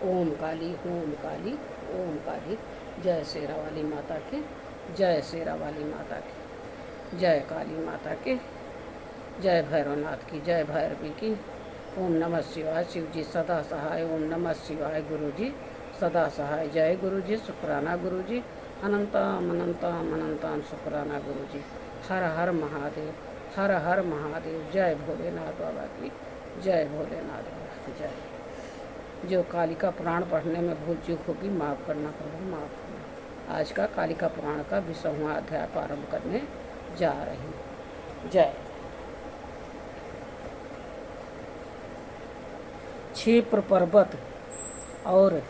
ओम काली ओम काली ओम काली। जय शेरा वाली माता की, जय शेरा वाली माता की, जय काली माता की, जय भैरवनाथ की, जय भैरवी की। ओम नमः शिवाय। शिव जी सदा सहाय। ओम नमः शिवाय। गुरु जी सदा सहाय। जय गुरु जी। शुक्राना गुरु जी। अनंताम अनंताम अनंताम शुक्राना गुरु जी। हर हर महादेव, हर हर महादेव। जय भोलेनाथ बाबा की, जय भोलेनाथ बाबा की जय। जो कालिका पुराण पढ़ने में भूल चूक होगी माफ़ करना प्रभु, माफ़ करना। आज का कालिका पुराण का 20वां अध्याय प्रारंभ करने जा रही हूँ। जय। क्षिप्र पर्वत और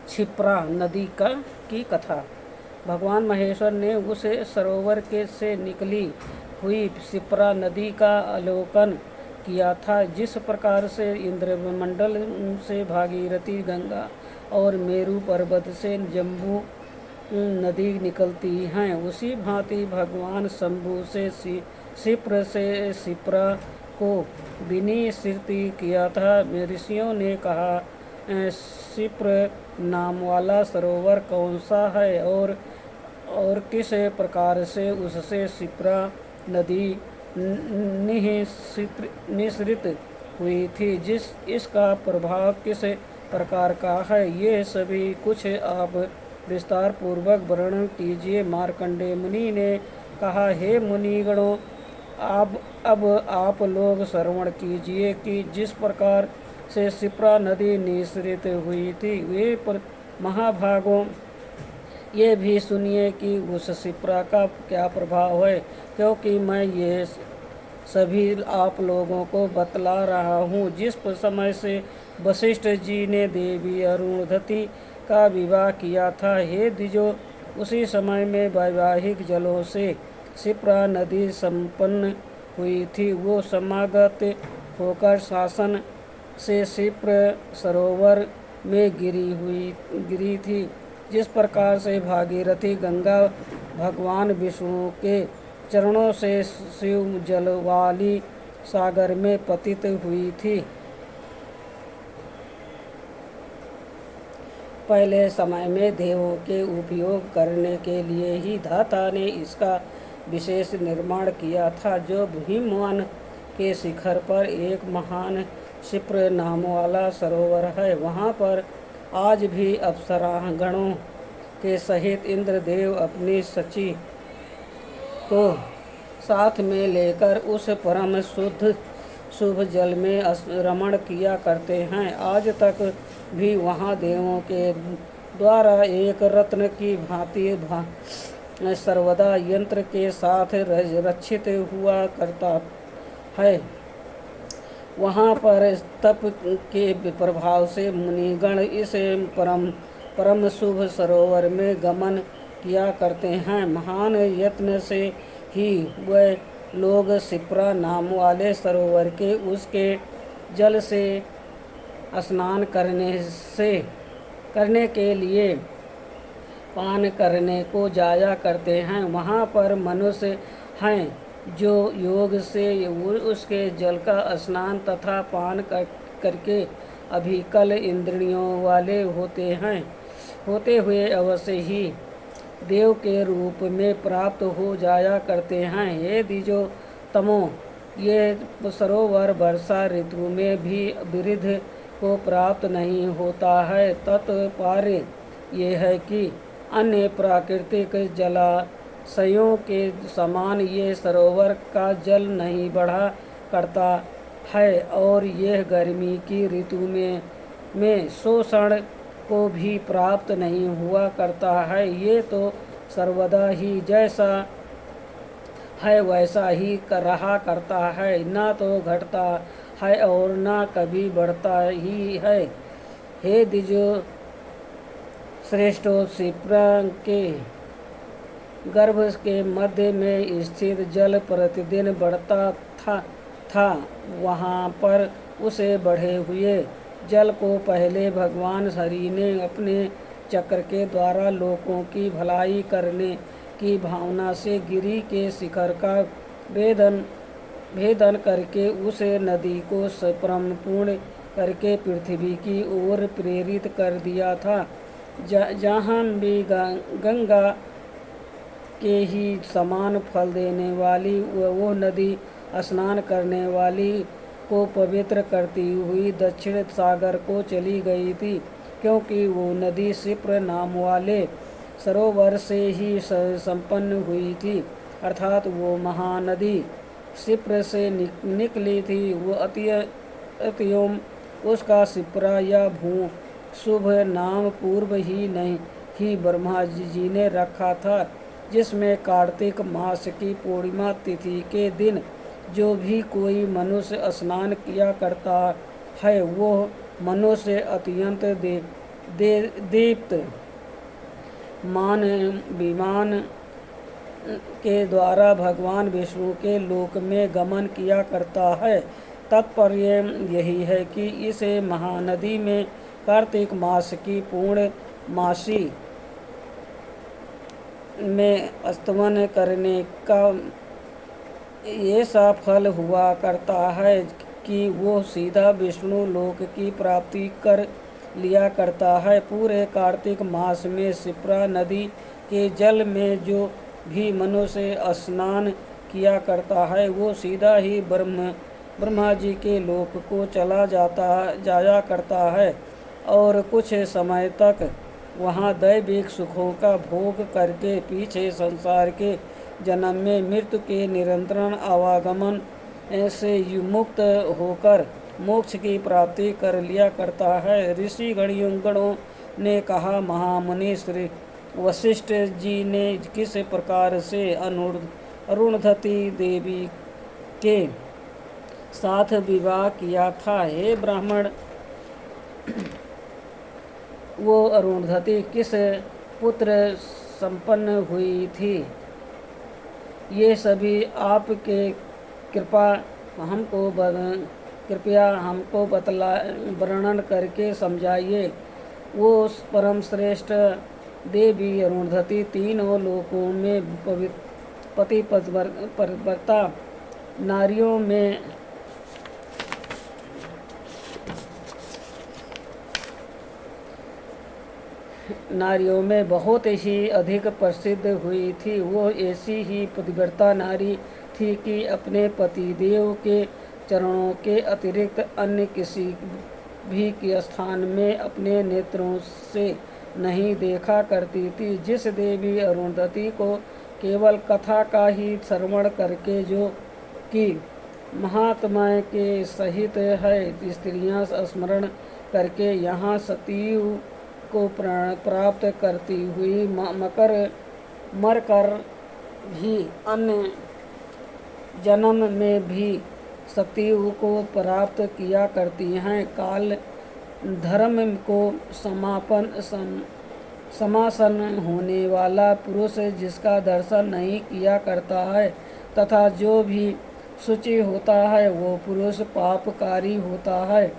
क्षिप्रा नदी की कथा। भगवान महेश्वर ने उस सरोवर के से निकली हुई क्षिप्रा नदी का अवलोकन किया था। जिस प्रकार से इंद्रमंडल से भागीरथी गंगा और मेरू पर्वत से जम्बू नदी निकलती हैं, उसी भांति भगवान शंभु से क्षिप्र से क्षिप्रा को विनिश्चित किया था। ऋषियों ने कहा, क्षिप्र नाम वाला सरोवर कौन सा है और किस प्रकार से उससे क्षिप्रा नदी निःसृत हुई थी, इसका प्रभाव किस प्रकार का है, ये सभी कुछ आप विस्तार पूर्वक वर्णन कीजिए। मार्कंडेय मुनि ने कहा, हे मुनिगणों, अब आप लोग श्रवण कीजिए कि जिस प्रकार से क्षिप्रा नदी निःसृत हुई थी, वे महाभागों ये भी सुनिए कि उस क्षिप्रा का क्या प्रभाव है, क्योंकि मैं ये सभी आप लोगों को बतला रहा हूँ। जिस समय से वशिष्ठ जी ने देवी अरुंधति का विवाह किया था, हे द्विजो, उसी समय में वैवाहिक जलों से क्षिप्रा नदी संपन्न हुई थी। वो समागत होकर शासन से क्षिप्र सरोवर में गिरी थी। जिस प्रकार से भागीरथी गंगा भगवान विष्णु के चरणों से शिव जल वाली सागर में पतित हुई थी। पहले समय में देवों के उपयोग करने के लिए ही धाता ने इसका विशेष निर्माण किया था। जो हिमवन के शिखर पर एक महान क्षिप्र नाम वाला सरोवर है, वहाँ पर आज भी अप्सरागणों के सहित इंद्रदेव अपनी सची को साथ में लेकर उस परम शुभ जल में रमण किया करते हैं। आज तक भी वहाँ देवों के द्वारा एक रत्न की भांति सर्वदा यंत्र के साथ रक्षित हुआ करता है। वहाँ पर तप के प्रभाव से मुनिगण इस परम शुभ सरोवर में गमन किया करते हैं। महान यत्न से ही वह लोग क्षिप्रा नाम वाले सरोवर के उसके जल से स्नान करने के लिए पान करने को जाया करते हैं। वहाँ पर मनुष्य हैं जो योग से उसके जल का स्नान तथा पान करके अभिकल इंद्रियों वाले होते हुए अवश्य ही देव के रूप में प्राप्त हो जाया करते हैं। ये द्विजो तमो, ये सरोवर वर्षा ऋतु में भी वृद्ध को प्राप्त नहीं होता है। तत्पर्य ये है कि अन्य प्राकृतिक जलाशयों के समान ये सरोवर का जल नहीं बढ़ा करता है और यह गर्मी की ऋतु में शोषण को भी प्राप्त नहीं हुआ करता है। ये तो सर्वदा ही जैसा है वैसा ही रहा करता है, ना तो घटता है और ना कभी बढ़ता ही है। हे द्विजो श्रेष्ठो, क्षिप्रा के गर्भ के मध्य में स्थित जल प्रतिदिन बढ़ता था। वहाँ पर उसे बढ़े हुए जल को पहले भगवान हरि ने अपने चक्र के द्वारा लोगों की भलाई करने की भावना से गिरी के शिखर का भेदन करके उस नदी को परम पुण्य करके पृथ्वी की ओर प्रेरित कर दिया था। जहाँ भी गंगा के ही समान फल देने वाली वो नदी स्नान करने वाली को पवित्र करती हुई दक्षिण सागर को चली गई थी, क्योंकि वो नदी सिप्र नाम वाले सरोवर से ही संपन्न हुई थी। अर्थात वो महानदी सिप्र से निकली थी। वो अतियोम उसका सिप्रा या भू शुभ नाम पूर्व ही ब्रह्मा जी ने रखा था, जिसमें कार्तिक मास की पूर्णिमा तिथि के दिन जो भी कोई मनुष्य स्नान किया करता है, वो मनुष्य अत्यंत दीप्त मान विमान के द्वारा भगवान विष्णु के लोक में गमन किया करता है। तात्पर्य यही है कि इस महानदी में कार्तिक मास की पूर्णमासी में स्नान करने का ऐसा फल हुआ करता है कि वो सीधा विष्णु लोक की प्राप्ति कर लिया करता है। पूरे कार्तिक मास में शिप्रा नदी के जल में जो भी मनुष्य स्नान किया करता है, वो सीधा ही ब्रह्मा जी के लोक को जाया करता है और कुछ समय तक वहाँ दैविक सुखों का भोग करके पीछे संसार के जन्म में मृत्यु के निरंतर आवागमन से मुक्त होकर मोक्ष की प्राप्ति कर लिया करता है। ऋषि गणों ने कहा, महामुनि श्री वशिष्ठ जी ने किस प्रकार से अरुणधति देवी के साथ विवाह किया था? हे ब्राह्मण, वो अरुणधति किस पुत्र संपन्न हुई थी? ये सभी आपके कृपया हमको वर्णन करके समझाइए। वो परम श्रेष्ठ देवी अरुणधति तीनों लोकों में पतिव्रता नारियों में बहुत ही अधिक प्रसिद्ध हुई थी। वो ऐसी ही पतिव्रता नारी थी कि अपने पतिदेव के चरणों के अतिरिक्त अन्य किसी भी के स्थान में अपने नेत्रों से नहीं देखा करती थी। जिस देवी अरुणधति को केवल कथा का ही श्रवण करके जो कि महात्मा के सहित है, स्त्रियां स्मरण करके यहाँ सतीव को प्राप्त करती हुई मर कर भी अन्य जन्म में भी सतीव को प्राप्त किया करती हैं। काल धर्म को समासन होने वाला पुरुष जिसका दर्शन नहीं किया करता है तथा जो भी शुचि होता है, वो पुरुष पापकारी होता है।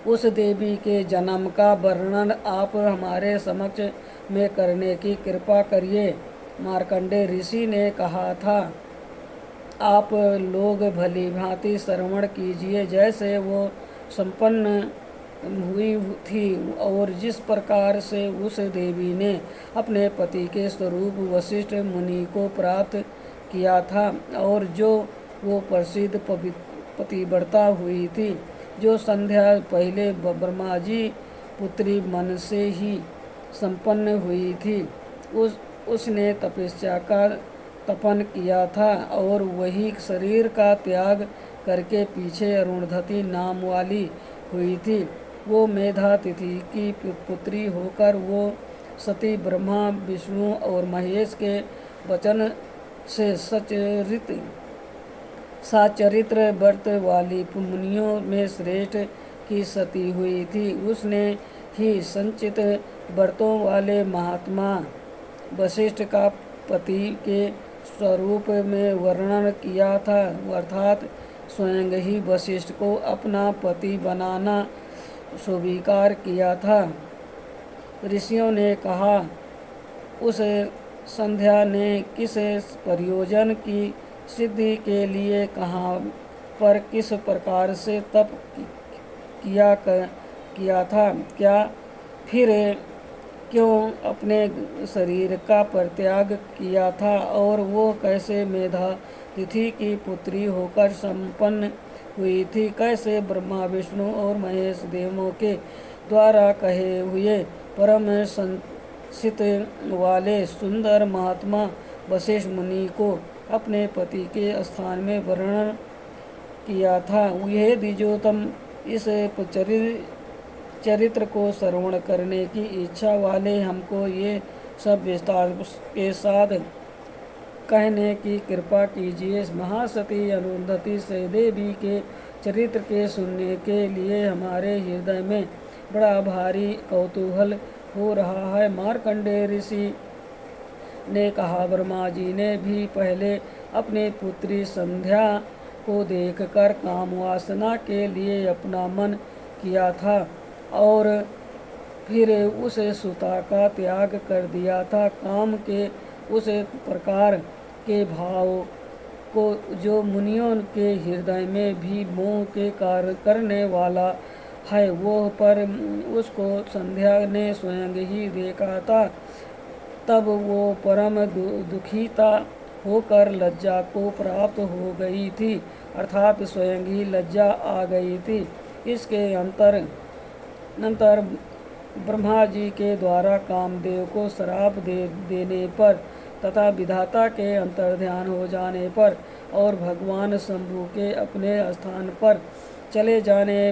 उस देवी के जन्म का वर्णन आप हमारे समक्ष में करने की कृपा करिए। मार्कंडेय ऋषि ने कहा था, आप लोग भली भांति श्रवण कीजिए। जैसे वो संपन्न हुई थी और जिस प्रकार से उस देवी ने अपने पति के स्वरूप वशिष्ठ मुनि को प्राप्त किया था, और जो वो प्रसिद्ध पतिव्रता हुई थी, जो संध्या पहले ब्रह्मा जी पुत्री मन से ही संपन्न हुई थी, उसने तपस्या का तपन किया था और वही शरीर का त्याग करके पीछे अरुणधति नाम वाली हुई थी। वो मेधा तिथि की पुत्री होकर वो सती ब्रह्मा विष्णु और महेश के वचन से साचरित्र व्रत वाली मुनियों में श्रेष्ठ की सती हुई थी। उसने ही संचित व्रतों वाले महात्मा वशिष्ठ का पति के स्वरूप में वर्णन किया था, अर्थात स्वयं ही वशिष्ठ को अपना पति बनाना स्वीकार किया था। ऋषियों ने कहा, उस संध्या ने किस प्रयोजन की सिद्धि के लिए कहाँ पर किस प्रकार से तप किया था, क्या फिर क्यों अपने शरीर का परित्याग किया था, और वो कैसे मेधा तिथि की पुत्री होकर संपन्न हुई थी, कैसे ब्रह्मा विष्णु और महेश देवों के द्वारा कहे हुए परम संसित वाले सुंदर महात्मा वशिष्ठ मुनि को अपने पति के स्थान में वर्णन किया था। यह द्विजोतम इस चरित्र को श्रवण करने की इच्छा वाले हमको ये सब विस्तार के साथ कहने की कृपा कीजिए। महासती अरुंधति से देवी के चरित्र के सुनने के लिए हमारे हृदय में बड़ा भारी कौतूहल हो रहा है। मार्कंडेय ऋषि ने कहा, ब्रह्मा जी ने भी पहले अपनी पुत्री संध्या को देखकर काम वासना के लिए अपना मन किया था और फिर उस सुता का त्याग कर दिया था। काम के उस प्रकार के भाव को जो मुनियों के हृदय में भी मोह के कार्य करने वाला है, वो पर उसको संध्या ने स्वयं ही देखा था। तब वो परम दुखीता होकर लज्जा को प्राप्त हो गई थी, अर्थात स्वयं ही लज्जा आ गई थी। इसके नंतर ब्रह्मा जी के द्वारा कामदेव को श्राप देने पर तथा विधाता के अंतर्ध्यान हो जाने पर और भगवान शंभु के अपने स्थान पर चले जाने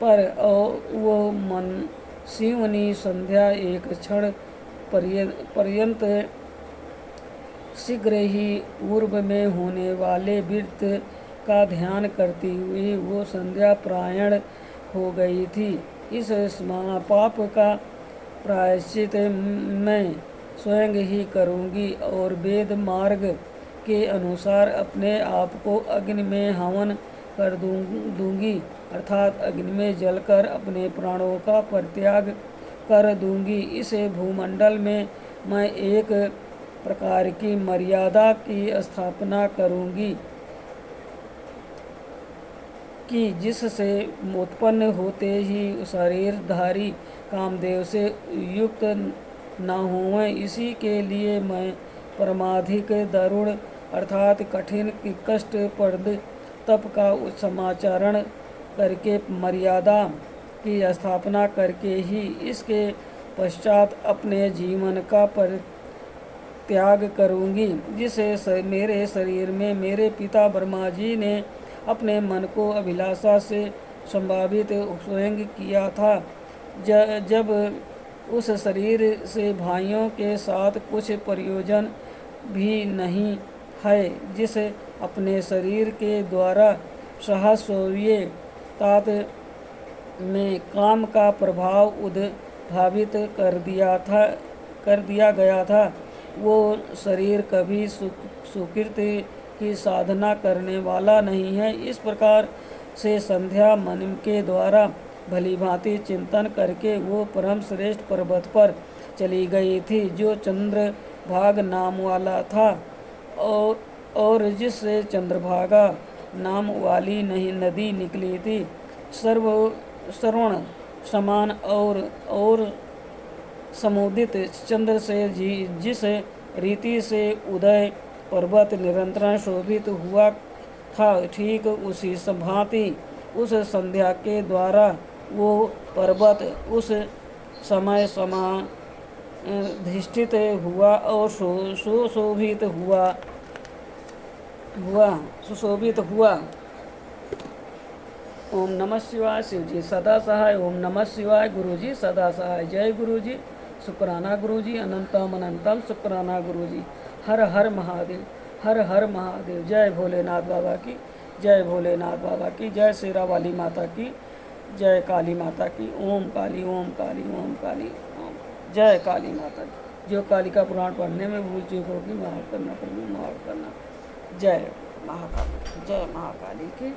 पर वो मन शिवनी संध्या एक क्षण पर्यंत शीघ्र ही पूर्व में होने वाले व्रत का ध्यान करती हुई वो संध्या प्रायण हो गई थी। इस महापाप का प्रायश्चित मैं स्वयं ही करूँगी और वेद मार्ग के अनुसार अपने आप को अग्नि में हवन कर दूंगी, अर्थात अग्नि में जलकर अपने प्राणों का परित्याग कर दूंगी। इस भूमंडल में मैं एक प्रकार की मर्यादा की स्थापना करूंगी कि जिससे उत्पन्न होते ही शरीरधारी कामदेव से युक्त न हुए। इसी के लिए मैं परमाधिक दारुण अर्थात कठिन कष्टप्रद तप का समाचरण करके मर्यादा की स्थापना करके ही इसके पश्चात अपने जीवन का परित्याग करूंगी, जिसे मेरे शरीर में मेरे पिता ब्रह्मा जी ने अपने मन को अभिलाषा से संभावित स्वयं किया था। जब उस शरीर से भाइयों के साथ कुछ प्रयोजन भी नहीं है, जिसे अपने शरीर के द्वारा सहस्वीय तात में काम का प्रभाव उद्भावित कर दिया गया था, वो शरीर कभी सुकृति की साधना करने वाला नहीं है। इस प्रकार से संध्या मन के द्वारा भली भांति चिंतन करके वो परम श्रेष्ठ पर्वत पर चली गई थी, जो चंद्रभाग नाम वाला था और जिससे चंद्रभागा नाम वाली नहीं नदी निकली थी। श्रवण समान और समुदित चंद्र से जिस रीति से उदय पर्वत निरंतर शोभित हुआ था, ठीक उसी भांति उस संध्या के द्वारा वो पर्वत उस समय समाधिष्ठित हुआ और सुशोभित हुआ। ओम नमः शिवाय। शिव जी सदा सहाय। ओम नमः शिवाय। गुरु जी सदा सहाय। जय गुरु जी। शुक्राना गुरु जी। अनंतम अनंतम शुक्राना गुरु जी। हर हर महादेव। हर हर महादेव। जय भोलेनाथ बाबा की। जय भोलेनाथ बाबा की। जय शेरा वाली माता की। जय काली माता की। ओम काली ओम काली ओम काली ओम। जय काली माता की। जो कालिका पुराण पढ़ने में भूल चूक होगी माफ करना, प्रभु माफ करना। जय महाकाली। जय महाकाली की।